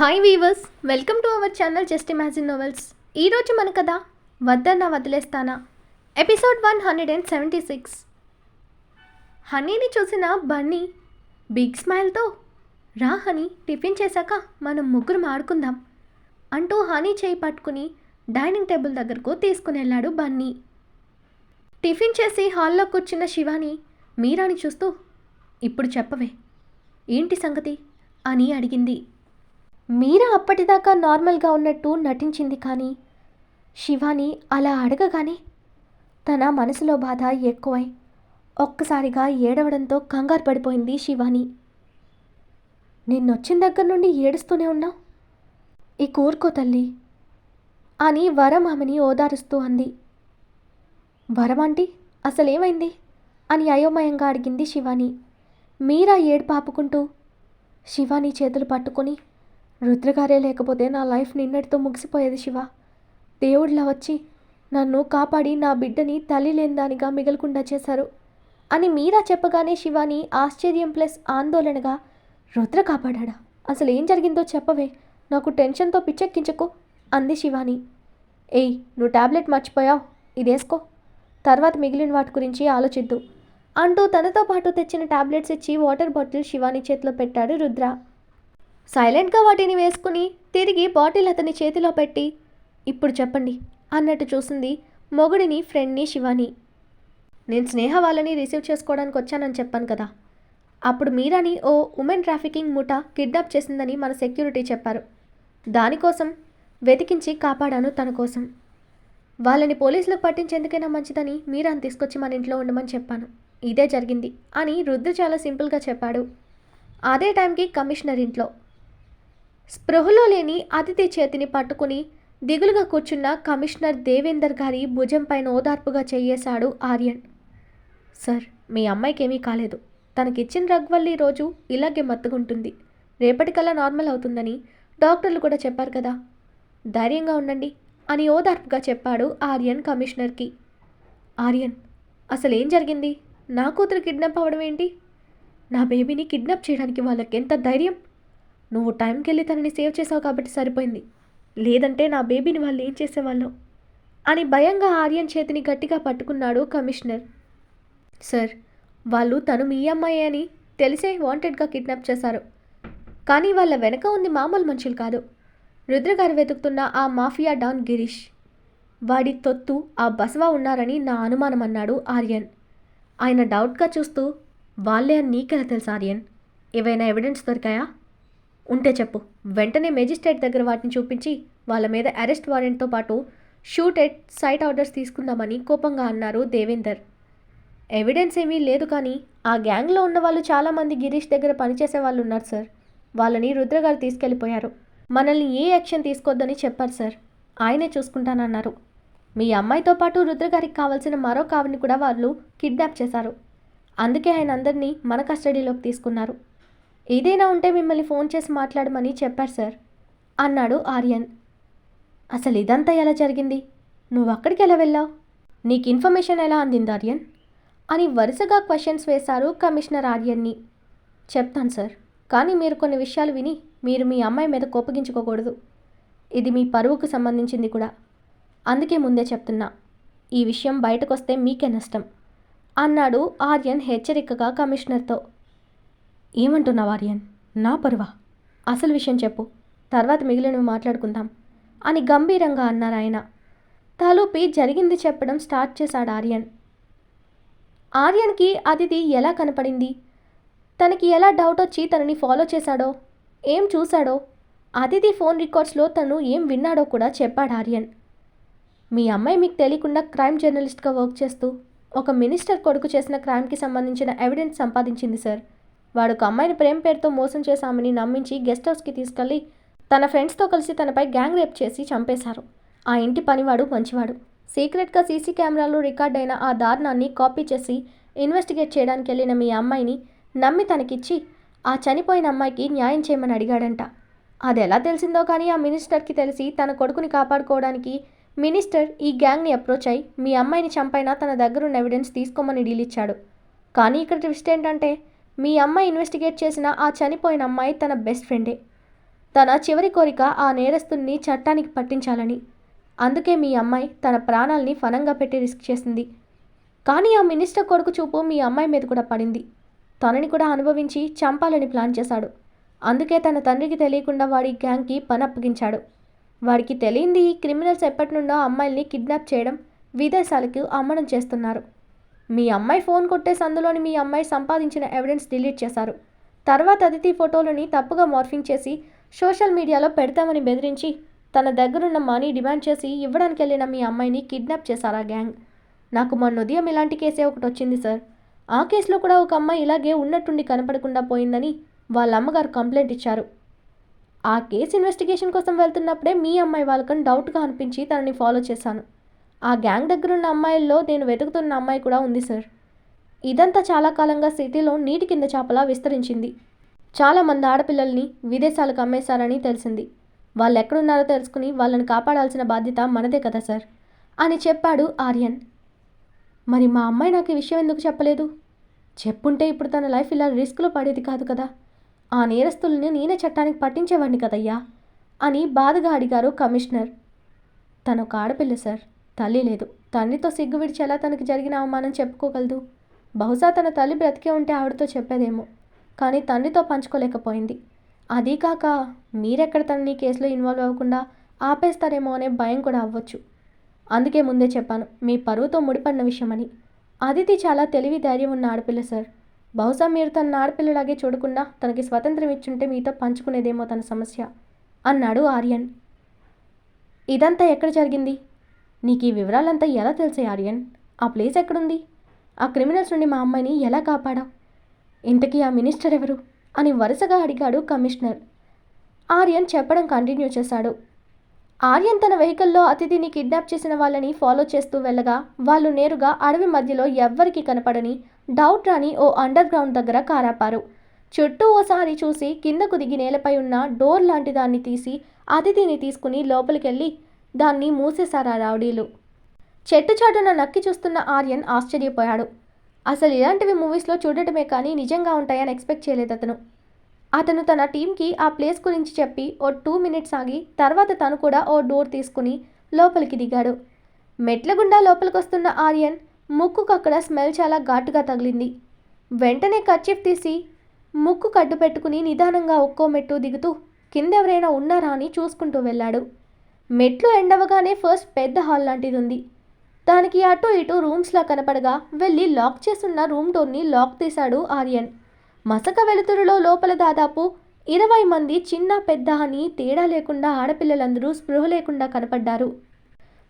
Hi weavers, welcome to our channel just imagine novels. ఈరోజు మన కథ వద్దన్నా వదిలేస్తానా, ఎపిసోడ్ 176. హనీని చూసిన బన్నీ బిగ్ స్మైల్తో, రా హనీ, టిఫిన్ చేశాక మనం ముగ్గురం ఆడుకుందాం అంటూ హనీ చేయి పట్టుకుని డైనింగ్ టేబుల్ దగ్గరకు తీసుకుని వెళ్ళాడు బన్నీ. టిఫిన్ చేసి హాల్లో కూర్చున్న శివాని మీరాని చూస్తూ, ఇప్పుడు చెప్పవే, ఏంటి సంగతి అని అడిగింది. మీరా అప్పటిదాకా నార్మల్గా ఉన్నట్టు నటించింది, కానీ శివాని అలా అడగగానే తన మనసులో బాధ ఎక్కువై ఒక్కసారిగా ఏడవడంతో కంగారు పడిపోయింది శివాని. నిన్నొచ్చిన దగ్గర నుండి ఏడుస్తూనే ఉన్నావు, ఈ కూర్కో తల్లి అని వరం ఆమెని ఓదారుస్తూ అంది. వరమాంటి, అసలేమైంది అని అయోమయంగా అడిగింది శివాని. మీరా ఏడుపు ఆపుకుంటూ శివాని చేతులు పట్టుకొని, రుద్రగారే లేకపోతే నా లైఫ్ నిన్నటితో ముగిసిపోయేది శివ. దేవుడిలా వచ్చి నన్ను కాపాడి నా బిడ్డని తల్లి లేని దానిగా మిగలకుండా చేశారు అని మీరా చెప్పగానే శివాని ఆశ్చర్యం ప్లస్ ఆందోళనగా, రుద్ర కాపాడా? అసలు ఏం జరిగిందో చెప్పవే, నాకు టెన్షన్తో పిచ్చెక్కించకు అంది శివాని. ఏయ్, నువ్వు టాబ్లెట్ మర్చిపోయావు, ఇదేసుకో, తర్వాత మిగిలిన వాటి గురించి ఆలోచిద్దు అంటూ తనతో పాటు తెచ్చిన టాబ్లెట్స్ ఇచ్చి వాటర్ బాటిల్ శివాని చేతిలో పెట్టాడు రుద్ర. సైలెంట్గా వాటిని వేసుకుని తిరిగి బాటిల్ అతని చేతిలో పెట్టి, ఇప్పుడు చెప్పండి అన్నట్టు చూసింది మొగుడిని, ఫ్రెండ్ని శివాని. నేను స్నేహ వాళ్ళని రిసీవ్ చేసుకోవడానికి వచ్చానని చెప్పాను కదా, అప్పుడు మీరాని ఓ ఉమెన్ ట్రాఫికింగ్ ముఠా కిడ్నాప్ చేసిందని మన సెక్యూరిటీ చెప్పారు. దానికోసం వెతికించి కాపాడాను తన కోసం. వాళ్ళని పోలీసులకు పట్టించేందుకైనా మంచిదని మీరాని తీసుకొచ్చి మన ఇంట్లో ఉండమని చెప్పాను. ఇదే జరిగింది అని రుద్ర చాలా సింపుల్గా చెప్పాడు. అదే టైంకి కమిషనర్ ఇంట్లో స్పృహలో లేని అతిథి చేతిని పట్టుకుని దిగులుగా కూర్చున్న కమిషనర్ దేవేందర్ గారి భుజం పైన ఓదార్పుగా చెయ్యేశాడు ఆర్యన్. సార్, మీ అమ్మాయికి ఏమీ కాలేదు, తనకిచ్చిన డ్రగ్ వల్ల ఈరోజు ఇలాగే మత్తుకుంటుంది, రేపటికల్లా నార్మల్ అవుతుందని డాక్టర్లు కూడా చెప్పారు కదా, ధైర్యంగా ఉండండి అని ఓదార్పుగా చెప్పాడు ఆర్యన్ కమిషనర్కి. ఆర్యన్, అసలేం జరిగింది? నా కూతురు కిడ్నాప్ అవ్వడం ఏంటి? నా బేబీని కిడ్నాప్ చేయడానికి వాళ్ళకి ఎంత ధైర్యం? నువ్వు టైంకి వెళ్ళి తనని సేవ్ చేసావు కాబట్టి సరిపోయింది, లేదంటే నా బేబీని వాళ్ళు ఏం చేసేవాళ్ళు అని భయంగా ఆర్యన్ చేతిని గట్టిగా పట్టుకున్నాడు కమిషనర్. సార్, వాళ్ళు తను మీ అమ్మాయి అని తెలిసే వాంటెడ్గా కిడ్నాప్ చేశారు, కానీ వాళ్ళ వెనక ఉంది మామూలు మనుషులు కాదు, రుద్రగారు వెతుకుతున్న ఆ మాఫియా డాన్ గిరీష్, వాడి తొత్తు ఆ బసవా ఉన్నారని నా అనుమానం అన్నాడు ఆర్యన్. ఆయన డౌట్గా చూస్తూ, వాళ్ళే అని నీకెలా తెలుసు ఆర్యన్? ఏవైనా ఎవిడెన్స్ దొరికాయా? ఉంటే చెప్పు, వెంటనే మెజిస్ట్రేట్ దగ్గర వాటిని చూపించి వాళ్ళ మీద అరెస్ట్ వారెంట్తో పాటు షూట్ ఎట్ సైట్ ఆర్డర్స్ తీసుకుందామని కోపంగా అన్నారు దేవేందర్. ఎవిడెన్స్ ఏమీ లేదు, కానీ ఆ గ్యాంగ్లో ఉన్న వాళ్ళు చాలామంది గిరీష్ దగ్గర పనిచేసే వాళ్ళు ఉన్నారు సార్, వాళ్ళని రుద్రగారు తీసుకెళ్ళిపోయారు, మనల్ని ఏ యాక్షన్ తీసుకోవద్దని చెప్పారు సార్, ఆయనే చూసుకుంటానన్నారు. మీ అమ్మాయితో పాటు రుద్రగారికి కావాల్సిన మరో కావిని కూడా వాళ్ళు కిడ్నాప్ చేశారు, అందుకే ఆయన అందరినీ మన కస్టడీలోకి తీసుకున్నారు. ఏదైనా ఉంటే మిమ్మల్ని ఫోన్ చేసి మాట్లాడమని చెప్పారు సార్ అన్నాడు ఆర్యన్. అసలు ఇదంతా ఎలా జరిగింది? నువ్వు అక్కడికి ఎలా వెళ్ళావు? నీకు ఇన్ఫర్మేషన్ ఎలా అందింది ఆర్యన్ అని వరుసగా క్వశ్చన్స్ వేశారు కమిషనర్ ఆర్యన్ని. చెప్తాను సార్, కానీ మీరు కొన్ని విషయాలు విని మీరు మీ అమ్మాయి మీద కోపగించుకోకూడదు, ఇది మీ పరువుకు సంబంధించింది కూడా, అందుకే ముందే చెప్తున్నా, ఈ విషయం బయటకొస్తే మీకే నష్టం అన్నాడు ఆర్యన్ హెచ్చరికగా కమిషనర్తో. ఏమంటున్నావు ఆర్యన్? నా పరువా? అసలు విషయం చెప్పు, తర్వాత మిగిలినవి మాట్లాడుకుందాం అని గంభీరంగా అన్నారు ఆయన. తలూపి జరిగింది చెప్పడం స్టార్ట్ చేశాడు ఆర్యన్. ఆర్యన్కి అదితి ఎలా కనపడింది, తనకి ఎలా డౌట్ వచ్చి తనని ఫాలో చేశాడో, ఏం చూశాడో, అదితి ఫోన్ రికార్డ్స్లో తను ఏం విన్నాడో కూడా చెప్పాడు ఆర్యన్. మీ అమ్మాయి మీకు తెలియకుండా క్రైమ్ జర్నలిస్ట్గా వర్క్ చేస్తూ ఒక మినిస్టర్ కొడుకు చేసిన క్రైమ్కి సంబంధించిన ఎవిడెన్స్ సంపాదించింది సార్. వాడు ఒక అమ్మాయిని ప్రేమ పేరుతో మోసం చేశామని నమ్మించి గెస్ట్ హౌస్కి తీసుకెళ్ళి తన ఫ్రెండ్స్తో కలిసి తనపై గ్యాంగ్ రేప్ చేసి చంపేశారు. ఆ ఇంటి పనివాడు మంచివాడు. సీక్రెట్గా సీసీ కెమెరాలో రికార్డ్ అయిన ఆ దారుణాన్ని కాపీ చేసి ఇన్వెస్టిగేట్ చేయడానికి వెళ్ళిన మీ అమ్మాయిని నమ్మి తనకిచ్చి ఆ చనిపోయిన అమ్మాయికి న్యాయం చేయమని అడిగాడంట. అది ఎలా తెలిసిందో కానీ ఆ మినిస్టర్కి తెలిసి తన కొడుకుని కాపాడుకోవడానికి మినిస్టర్ ఈ గ్యాంగ్ని అప్రోచ్ అయి మీ అమ్మాయిని చంపైనా తన దగ్గరున్న ఎవిడెన్స్ తీసుకోమని డీల్ ఇచ్చాడు. కానీ ఇక్కడ ట్విస్ట్ ఏంటంటే, మీ అమ్మాయి ఇన్వెస్టిగేట్ చేసిన ఆ చనిపోయిన అమ్మాయి తన బెస్ట్ ఫ్రెండే. తన చివరి కోరిక ఆ నేరస్తుడిని చట్టానికి పట్టించాలని. అందుకే మీ అమ్మాయి తన ప్రాణాల్ని ఫనంగా పెట్టి రిస్క్ చేసింది. కానీ ఆ మినిస్టర్ కొడుకు చూపు మీ అమ్మాయి మీద కూడా పడింది. తనని కూడా అనుభవించి చంపాలని ప్లాన్ చేశాడు. అందుకే తన తండ్రికి తెలియకుండా వాడి గ్యాంగ్కి పని అప్పగించాడు. వాడికి తెలియంది ఈ క్రిమినల్స్ ఎప్పటి నుండో అమ్మాయిల్ని కిడ్నాప్ చేయడం, విదేశాలకు అమ్మడం చేస్తున్నారు. మీ అమ్మాయి ఫోన్ కొట్టేసి అందులోని మీ అమ్మాయి సంపాదించిన ఎవిడెన్స్ డిలీట్ చేశారు. తర్వాత అదితి ఫోటోలని తప్పుగా మార్ఫింగ్ చేసి సోషల్ మీడియాలో పెడతామని బెదిరించి తన దగ్గరున్న మనీ డిమాండ్ చేసి ఇవ్వడానికి వెళ్ళిన మీ అమ్మాయిని కిడ్నాప్ చేశారా గ్యాంగ్. నాకు మొన్న ఉదయం ఇలాంటి కేసే ఒకటి వచ్చింది సార్. ఆ కేసులో కూడా ఒక అమ్మాయి ఇలాగే ఉన్నట్టుండి కనపడకుండా పోయిందని వాళ్ళ అమ్మగారు కంప్లైంట్ ఇచ్చారు. ఆ కేసు ఇన్వెస్టిగేషన్ కోసం వెళ్తున్నప్పుడే మీ అమ్మాయి వాళ్ళకని డౌట్గా అనిపించి తనని ఫాలో చేశాను. ఆ గ్యాంగ్ దగ్గరున్న అమ్మాయిల్లో నేను వెతుకుతున్న అమ్మాయి కూడా ఉంది సార్. ఇదంతా చాలా కాలంగా సిటీలో నీటి కింద చేపలా విస్తరించింది. చాలామంది ఆడపిల్లల్ని విదేశాలకు అమ్మేశారని తెలిసింది. వాళ్ళు ఎక్కడున్నారో తెలుసుకుని వాళ్ళని కాపాడాల్సిన బాధ్యత మనదే కదా సార్ అని చెప్పాడు ఆర్యన్. మరి మా అమ్మాయి నాకు ఈ విషయం ఎందుకు చెప్పలేదు? చెప్పుంటే ఇప్పుడు తన లైఫ్ ఇలా రిస్క్లో పడేది కాదు కదా. ఆ నేరస్తుల్ని నేనే చట్టానికి పట్టించేవాడిని కదయ్యా అని బాధగా అడిగారు కమిషనర్. తను ఒక ఆడపిల్ల సార్, తల్లి లేదు. తండ్రితో సిగ్గు విడిచేలా తనకి జరిగిన అవమానం చెప్పుకోగలదు. బహుశా తన తల్లి బ్రతికే ఉంటే ఆవిడతో చెప్పేదేమో, కానీ తండ్రితో పంచుకోలేకపోయింది. అదీ కాక మీరెక్కడ తనని కేసులో ఇన్వాల్వ్ అవ్వకుండా ఆపేస్తారేమో అనే భయం కూడా అవ్వచ్చు. అందుకే ముందే చెప్పాను, మీ పరువుతో ముడిపడిన విషయమని. అదితి చాలా తెలివి ధైర్యం ఉన్న ఆడపిల్ల సార్. బహుశా మీరు తన ఆడపిల్లలాగే చూడకుండా తనకి స్వతంత్రం ఇచ్చుంటే మీతో పంచుకునేదేమో తన సమస్య అన్నాడు ఆర్యన్. ఇదంతా ఎక్కడ జరిగింది? నీకు ఈ వివరాలంతా ఎలా తెలిసాయి ఆర్యన్? ఆ ప్లేస్ ఎక్కడుంది? ఆ క్రిమినల్స్ నుండి మా అమ్మాయిని ఎలా కాపాడా? ఇంతకీ ఆ మినిస్టర్ ఎవరు అని వరుసగా అడిగాడు కమిషనర్. ఆర్యన్ చెప్పడం కంటిన్యూ చేశాడు. ఆర్యన్ తన వెహికల్లో అతిథిని కిడ్నాప్ చేసిన వాళ్ళని ఫాలో చేస్తూ వెళ్ళగా వాళ్ళు నేరుగా అడవి మధ్యలో ఎవ్వరికీ కనపడని డౌట్ రాని ఓ అండర్ గ్రౌండ్ దగ్గర కారాపారు. చుట్టూ ఓసారి చూసి కిందకు దిగి నేలపై ఉన్న డోర్ లాంటి దాన్ని తీసి అతిథిని తీసుకుని లోపలికెళ్ళి దాన్ని మూసేశారా రౌడీలు. చెట్టు చాటున నక్కి చూస్తున్న ఆర్యన్ ఆశ్చర్యపోయాడు. అసలు ఇలాంటివి మూవీస్లో చూడటమే కానీ నిజంగా ఉంటాయని ఎక్స్పెక్ట్ చేయలేదు అతను తన టీంకి ఆ ప్లేస్ గురించి చెప్పి ఓ 2 మినిట్స్ ఆగి తర్వాత తను కూడా ఓ డోర్ తీసుకుని లోపలికి దిగాడు. మెట్ల గుండా లోపలికి వస్తున్న ఆర్యన్ ముక్కుకు అక్కడ స్మెల్ చాలా ఘాటుగా తగిలింది. వెంటనే కర్చీఫ్ తీసి ముక్కు కడ్డు పెట్టుకుని నిదానంగా ఒక్కో మెట్టు దిగుతూ కిందెవరైనా ఉన్నారా అని చూసుకుంటూ వెళ్ళాడు. మెట్లు ఎండవగానే ఫస్ట్ పెద్ద హాల్ లాంటిది ఉంది. దానికి అటు ఇటు రూమ్స్లా కనపడగా వెళ్ళి లాక్ చేసున్న రూమ్ డోర్ని లాక్ తీశాడు ఆర్యన్. మసక వెలుతురులో లోపల దాదాపు 20 మంది చిన్న పెద్ద అని తేడా లేకుండా ఆడపిల్లలందరూ స్పృహ లేకుండా కనపడ్డారు.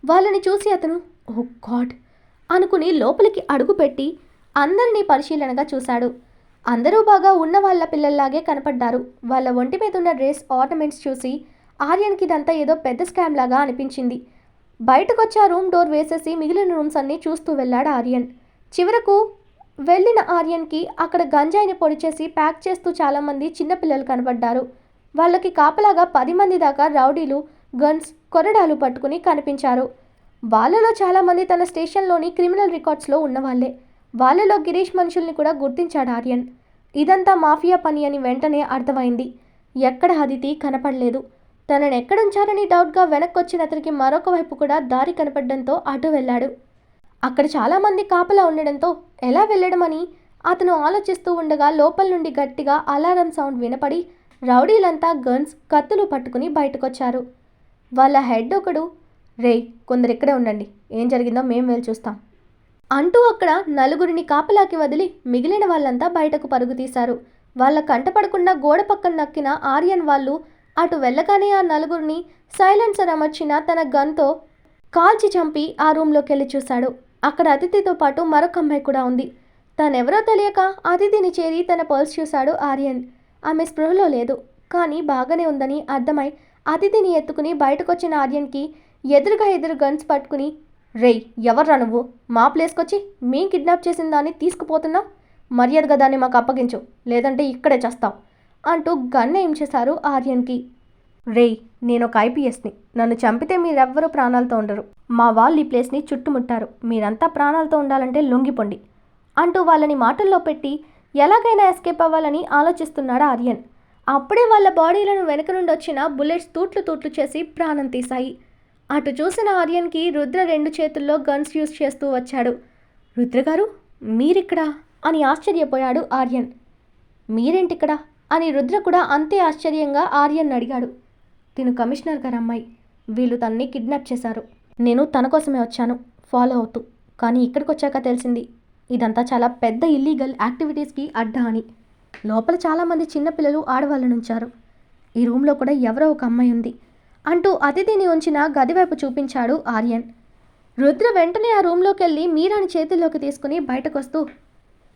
వాళ్ళని చూసి అతను ఓ గాడ్ అనుకుని లోపలికి అడుగుపెట్టి అందరినీ పరిశీలనగా చూశాడు. అందరూ బాగా ఉన్న వాళ్ళ పిల్లల్లాగే కనపడ్డారు. వాళ్ళ ఒంటి మీద ఉన్న డ్రెస్ ఆర్నమెంట్స్ చూసి ఆర్యన్కి ఇదంతా ఏదో పెద్ద స్కామ్ లాగా అనిపించింది. బయటకొచ్చి ఆ రూమ్ డోర్ వేసేసి మిగిలిన రూమ్స్ అన్నీ చూస్తూ వెళ్ళాడు ఆర్యన్. చివరకు వెళ్ళిన ఆర్యన్కి అక్కడ గంజాయిని పొడి చేసి ప్యాక్ చేస్తూ చాలామంది చిన్నపిల్లలు కనబడ్డారు. వాళ్ళకి కాపలాగా 10 మంది దాకా రౌడీలు గన్స్ కొరడాలు పట్టుకుని కనిపించారు. వాళ్ళలో చాలామంది తన స్టేషన్లోని క్రిమినల్ రికార్డ్స్లో ఉన్నవాళ్లే. వాళ్ళలో గిరీష్ మనుషుల్ని కూడా గుర్తించాడు ఆర్యన్. ఇదంతా మాఫియా పని అని వెంటనే అర్థమైంది. ఎక్కడ అదితి కనపడలేదు. తనను ఎక్కడుంచారని డౌట్గా వెనక్కొచ్చిన అతనికి మరొక వైపు కూడా దారి కనపడడంతో అటు వెళ్ళాడు. అక్కడ చాలామంది కాపలా ఉండడంతో ఎలా వెళ్ళడమని అతను ఆలోచిస్తూ ఉండగా లోపల నుండి గట్టిగా అలారం సౌండ్ వినపడి రౌడీలంతా గన్స్ కత్తులు పట్టుకుని బయటకొచ్చారు. వాళ్ళ హెడ్ ఒకడు, రేయ్ కొందరు ఇక్కడే ఉండండి, ఏం జరిగిందో మేం వెళ్ళి చూస్తాం అంటూ అక్కడ నలుగురిని కాపలాకి వదిలి మిగిలిన వాళ్ళంతా బయటకు పరుగు తీశారు. వాళ్ళ కంటపడకుండా గోడ పక్కన నక్కిన ఆర్యన్ వాళ్ళు అటు వెళ్ళగానే ఆ నలుగురిని సైలెన్సర్ అమర్చిన తన గన్తో కాల్చి చంపి ఆ రూమ్లోకి వెళ్ళి చూశాడు. అక్కడ అతిథితో పాటు మరొక అమ్మాయి కూడా ఉంది. తనెవరో తెలియక అతిథిని చేరి తన పర్స్ చూశాడు ఆర్యన్. ఆమె స్పృహలో లేదు, కానీ బాగానే ఉందని అర్థమై అతిథిని ఎత్తుకుని బయటకొచ్చిన ఆర్యన్కి ఎదురు గన్స్ పట్టుకుని, రేయ్ ఎవర్రా నువ్వు? మా ప్లేస్కొచ్చి మేం కిడ్నాప్ చేసిన దాన్ని తీసుకుపోతున్నావు? మర్యాదగా దాన్ని మాకు అప్పగించు, లేదంటే ఇక్కడే చేస్తావు అంటూ గన్ ఏం చేశారు ఆర్యన్కి. రేయ్ నేను ఒక ఐపీఎస్ని, నన్ను చంపితే మీరెవ్వరూ ప్రాణాలతో ఉండరు. మా వాళ్ళు ఈ ప్లేస్ని చుట్టుముట్టారు, మీరంతా ప్రాణాలతో ఉండాలంటే లొంగిపోండి అంటూ వాళ్ళని మాటల్లో పెట్టి ఎలాగైనా ఎస్కేప్ అవ్వాలని ఆలోచిస్తున్నాడు ఆర్యన్. అప్పుడే వాళ్ళ బాడీలను వెనక నుండి వచ్చిన బుల్లెట్స్ తూట్లు తూట్లు చేసి ప్రాణం తీశాయి. అటు చూసిన ఆర్యన్కి రుద్ర 2 చేతుల్లో గన్స్ యూజ్ చేస్తూ వచ్చాడు. రుద్రగారు మీరిక్కడా అని ఆశ్చర్యపోయాడు ఆర్యన్. మీరేంటిక్కడ అని రుద్ర కూడా అంతే ఆశ్చర్యంగా ఆర్యన్ అడిగాడు. తిను కమిషనర్ గారు అమ్మాయి, వీళ్ళు తన్ని కిడ్నాప్ చేశారు. నేను తన కోసమే వచ్చాను ఫాలో అవుతూ. కానీ ఇక్కడికి వచ్చాక తెలిసింది ఇదంతా చాలా పెద్ద ఇల్లీగల్ యాక్టివిటీస్కి అడ్డా అని. లోపల చాలామంది చిన్నపిల్లలు ఆడవాళ్ళను ఉంచారు. ఈ రూమ్లో కూడా ఎవరో ఒక అమ్మాయి ఉంది అంటూ అతిథిని ఉంచిన గది వైపు చూపించాడు ఆర్యన్. రుద్ర వెంటనే ఆ రూమ్లోకి వెళ్ళి మీరాని చేతుల్లోకి తీసుకుని బయటకు వస్తూ,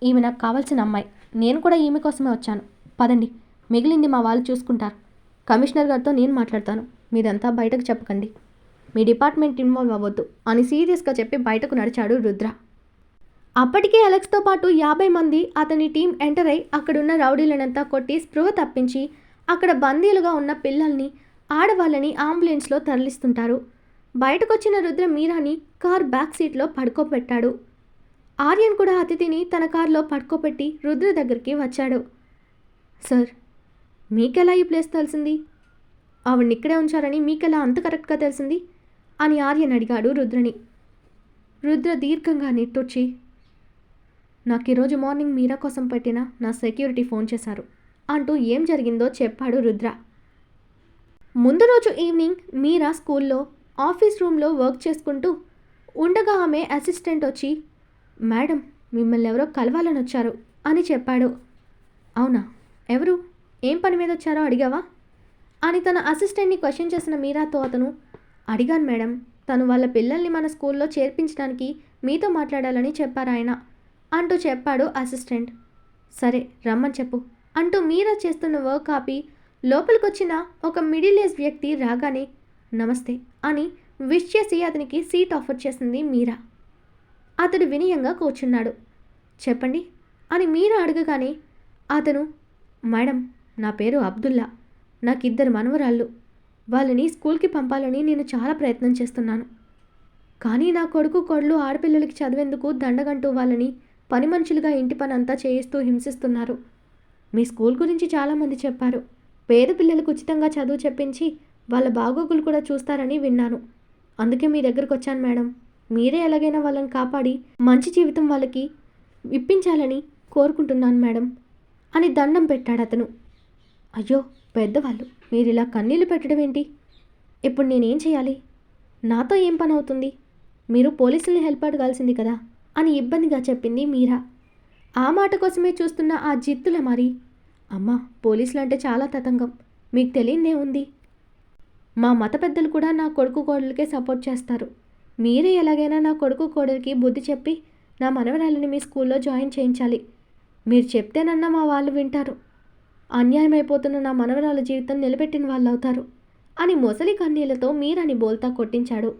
ఈమె నాకు కావాల్సిన అమ్మాయి, నేను కూడా ఈమె కోసమే వచ్చాను, పదండి, మిగిలింది మా వాళ్ళు చూసుకుంటారు. కమిషనర్ గారితో నేను మాట్లాడతాను, మీరంతా బయటకు చెప్పకండి, మీ డిపార్ట్మెంట్ ఇన్వాల్వ్ అవ్వద్దు అని సీరియస్గా చెప్పి బయటకు నడిచాడు రుద్ర. అప్పటికే అలెక్స్తో పాటు 50 మంది అతని టీం ఎంటర్ అయి అక్కడున్న రౌడీలనంతా కొట్టి స్పృహ తప్పించి అక్కడ బందీలుగా ఉన్న పిల్లల్ని ఆడవాళ్ళని అంబులెన్స్లో తరలిస్తుంటారు. బయటకొచ్చిన రుద్ర మీరాని కార్ బ్యాక్ సీట్లో పడుకోబెట్టాడు. ఆర్యన్ కూడా అతిథిని తన కారులో పడుకోబెట్టి రుద్ర దగ్గరికి వచ్చాడు. సార్, మీకెలా ఈ ప్లేస్ తెలిసింది? ఆవిడ్ని ఇక్కడే ఉంచారని మీకెలా అంత కరెక్ట్గా తెలిసింది అని ఆర్యన్ అడిగాడు రుద్రని. రుద్ర దీర్ఘంగా నిట్టూర్చి, నాకు ఈరోజు మార్నింగ్ మీరా కోసం పెట్టిన నా సెక్యూరిటీ ఫోన్ చేశారు అంటూ ఏం జరిగిందో చెప్పాడు రుద్ర. ముందు రోజు ఈవినింగ్ మీరా స్కూల్లో ఆఫీస్ రూమ్లో వర్క్ చేసుకుంటూ ఉండగా ఆమె అసిస్టెంట్ వచ్చి, మేడం మిమ్మల్ని ఎవరో కలవాలని వచ్చారు అని చెప్పాడు. అవునా, ఎవరు, ఏం పని మీద వచ్చారో అడిగావా అని తన అసిస్టెంట్ని క్వశ్చన్ చేసిన మీరాతో అతను, అడిగాను మేడం, తను వాళ్ళ పిల్లల్ని మన స్కూల్లో చేర్పించడానికి మీతో మాట్లాడాలని చెప్పారాయన అంటూ చెప్పాడు అసిస్టెంట్. సరే రమ్మని చెప్పు అంటూ మీరా చేస్తున్న వర్క్ ఆపి లోపలికొచ్చిన ఒక మిడిల్ ఏజ్ వ్యక్తి రాగానే నమస్తే అని విష్ చేసి అతనికి సీట్ ఆఫర్ చేసింది మీరా. అతడు వినయంగా కూర్చున్నాడు. చెప్పండి అని మీరా అడగగానే అతను, మేడం నా పేరు అబ్దుల్లా, నాకు 2 మనవరాళ్ళు, వాళ్ళని స్కూల్కి పంపాలని నేను చాలా ప్రయత్నం చేస్తున్నాను. కానీ నా కొడుకు కోడలు ఆడపిల్లలకి చదివేందుకు దండగంటూ వాళ్ళని పని మనుషులుగా ఇంటి పని అంతా చేయిస్తూ హింసిస్తున్నారు. మీ స్కూల్ గురించి చాలామంది చెప్పారు. పేద పిల్లలకు ఉచితంగా చదువు చెప్పించి వాళ్ళ బాగోగులు కూడా చూస్తారని విన్నాను. అందుకే మీ దగ్గరకు వచ్చాను మేడం. మీరే ఎలాగైనా వాళ్ళని కాపాడి మంచి జీవితం వాళ్ళకి ఇప్పించాలని కోరుకుంటున్నాను మేడం అని దండం పెట్టాడు అతను. అయ్యో పెద్దవాళ్ళు, మీరు ఇలా కన్నీళ్ళు పెట్టడం ఏంటి? ఇప్పుడు నేనేం చేయాలి? నాతో ఏం పని అవుతుంది? మీరు పోలీసుల్ని హెల్ప్ అడగాల్సింది కదా అని ఇబ్బందిగా చెప్పింది మీరా. ఆ మాట కోసమే చూస్తున్న ఆ జిత్తుల మరి, అమ్మా పోలీసులు అంటే చాలా తతంగం, మీకు తెలియదే ఉంది. మా మత పెద్దలు కూడా నా కొడుకు కోడలికే సపోర్ట్ చేస్తారు. మీరే ఎలాగైనా నా కొడుకు కోడలికి బుద్ధి చెప్పి నా మనవరాలిని మీ స్కూల్లో జాయిన్ చేయించాలి. మీరు చెప్తేనన్నా మా వాళ్ళు వింటారు. అన్యాయమైపోతున్న నా మనవరాల జీవితం నిలబెట్టిన వాళ్ళు అవుతారు అని మొసలి కన్నీళ్లతో మీరాని బోల్తా కొట్టించాడు.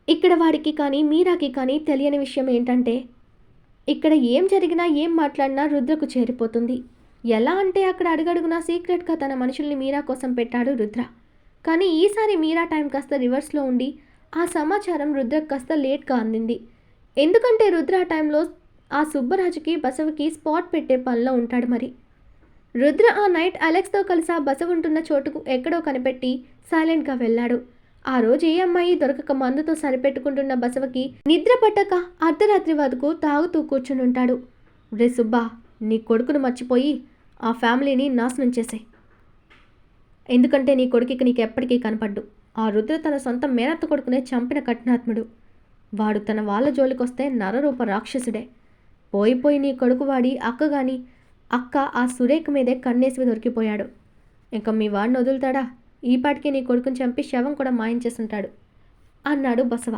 ఇక్కడ వాడికి కానీ మీరాకి కానీ తెలియని విషయం ఏంటంటే, ఇక్కడ ఏం జరిగినా ఏం మాట్లాడినా రుద్రకు చేరిపోతుంది. ఎలా అంటే అక్కడ అడుగడుగునా సీక్రెట్గా తన మనుషుల్ని మీరా కోసం పెట్టాడు రుద్ర. కానీ ఈసారి మీరా టైం కాస్త రివర్స్లో ఉండి ఆ సమాచారం రుద్రకు కాస్త లేట్గా అందింది. ఎందుకంటే రుద్ర ఆ టైంలో ఆ సుబ్బరాజుకి బసవకి స్పాట్ పెట్టే పనిలో ఉంటాడు. మరి రుద్ర ఆ నైట్ అలెక్స్తో కలిసి ఆ బసవ ఉంటున్న చోటుకు ఎక్కడో కనిపెట్టి సైలెంట్గా వెళ్ళాడు. ఆ రోజు ఏ అమ్మాయి దొరకక మందుతో సరిపెట్టుకుంటున్న బసవకి నిద్ర పట్టక అర్ధరాత్రి వరకు తాగుతూ కూర్చునుంటాడు. రే సుబ్బా, నీ కొడుకును మర్చిపోయి ఆ ఫ్యామిలీని నాశనం చేసే, ఎందుకంటే నీ కొడుకుకి నీకెప్పటికీ కనపడ్డు. ఆ రుద్ర తన సొంత మేనత్త కొడుకునే చంపిన కఠినాత్ముడు. వాడు తన వాళ్ళ జోలికొస్తే నరరూప రాక్షసుడే. పోయిపోయి నీ కొడుకు వాడి అక్క గాని అక్క ఆ సురేఖ మీదే కన్నేసి దొరికిపోయాడు. ఇంకా మీ వాడిని వదులుతాడా? ఈపాటికి నీ కొడుకుని చంపి శవం కూడా మాయించేస్తుంటాడు అన్నాడు బసవ.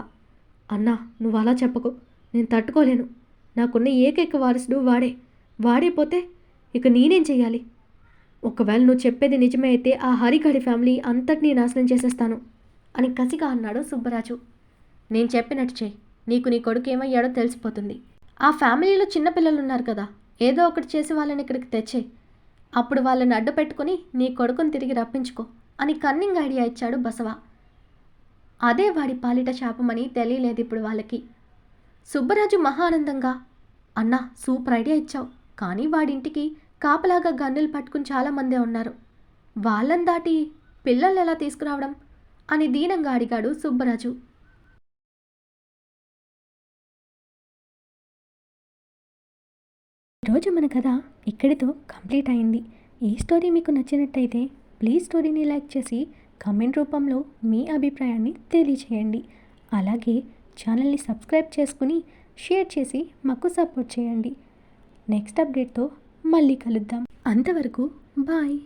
అన్నా నువ్వు అలా చెప్పకు, నేను తట్టుకోలేను. నాకున్న ఏకైక వారసుడు వాడే. వాడైపోతే ఇక నేనేం చెయ్యాలి? ఒకవేళ నువ్వు చెప్పేది నిజమే అయితే ఆ హరిగాడి ఫ్యామిలీ అంతటినీ నాశనం చేసేస్తాను అని కసిగా అన్నాడు సుబ్బరాజు. నేను చెప్పినట్టు చెయ్యి, నీకు నీ కొడుకు ఏమయ్యాడో తెలిసిపోతుంది. ఆ ఫ్యామిలీలో చిన్నపిల్లలు ఉన్నారు కదా, ఏదో ఒకటి చేసి వాళ్ళని ఇక్కడికి తెచ్చే, అప్పుడు వాళ్ళని అడ్డు పెట్టుకుని నీ కొడుకుని తిరిగి రప్పించుకో అని కన్నింగ్ ఐడియా ఇచ్చాడు బసవ. అదే వాడి పాలిట శాపమని తెలియలేదు ఇప్పుడు వాళ్ళకి. సుబ్బరాజు మహా ఆనందంగా, అన్నా సూపర్ ఐడియా ఇచ్చావు, కానీ వాడింటికి కాపలాగా గన్నులు పట్టుకుని చాలామందే ఉన్నారు. వాళ్ళని దాటి పిల్లల్ని ఎలా తీసుకురావడం అని దీనంగా అడిగాడు సుబ్బరాజు. ఈరోజు మన కథ ఇక్కడితో కంప్లీట్ అయింది. ఈ స్టోరీ మీకు నచ్చినట్టయితే ప్లీజ్ స్టోరీని లైక్ చేసి కామెంట్ రూపంలో మీ అభిప్రాయాన్ని తెలియచేయండి. అలాగే ఛానల్ని సబ్స్క్రైబ్ చేసుకుని షేర్ చేసి మాకు సపోర్ట్ చేయండి. నెక్స్ట్ అప్డేట్తో మళ్ళీ కలుద్దాం. అంతవరకు బాయ్.